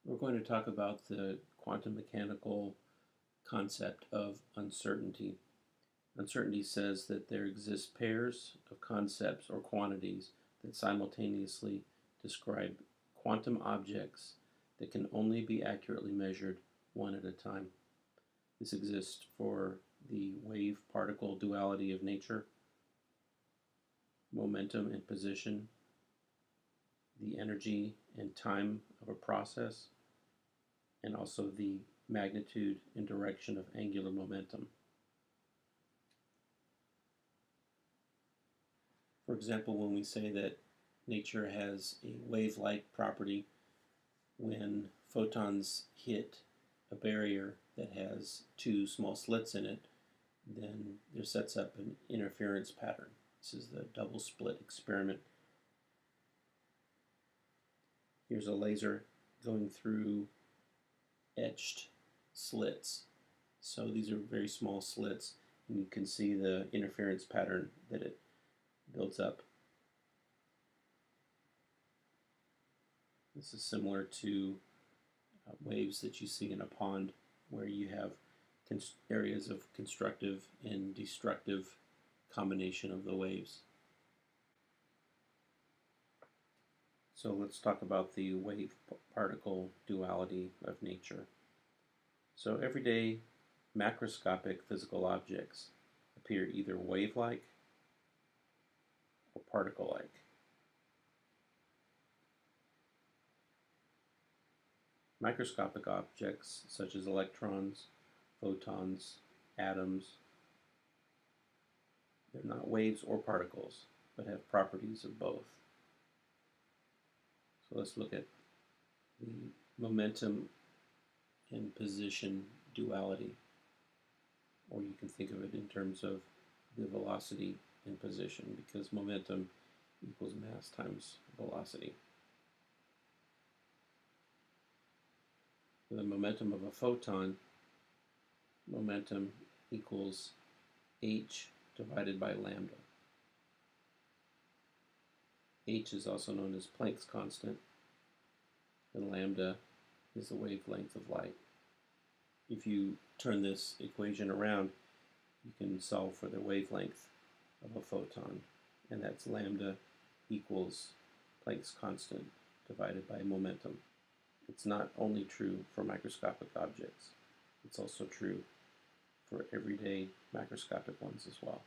We're going to talk about the quantum mechanical concept of uncertainty. Uncertainty says that there exist pairs of concepts or quantities that simultaneously describe quantum objects that can only be accurately measured one at a time. This exists for the wave-particle duality of nature, momentum and position, the energy and time of a process, and also the magnitude and direction of angular momentum. For example, when we say that nature has a wave-like property, when photons hit a barrier that has two small slits in it, then there sets up an interference pattern. This is the double slit experiment. Here's a laser going through etched slits. So these are very small slits, and you can see the interference pattern that it builds up. This is similar to waves that you see in a pond where you have areas of constructive and destructive combination of the waves. So let's talk about the wave-particle duality of nature. So everyday macroscopic physical objects appear either wave-like or particle-like. Microscopic objects such as electrons, photons, atoms, they're not waves or particles, but have properties of both. So let's look at the momentum and position duality, or you can think of it in terms of the velocity and position, because momentum equals mass times velocity. For the momentum of a photon, momentum equals h divided by lambda. H is also known as Planck's constant, and lambda is the wavelength of light. If you turn this equation around, you can solve for the wavelength of a photon, and that's lambda equals Planck's constant divided by momentum. It's not only true for microscopic objects, it's also true for everyday macroscopic ones as well.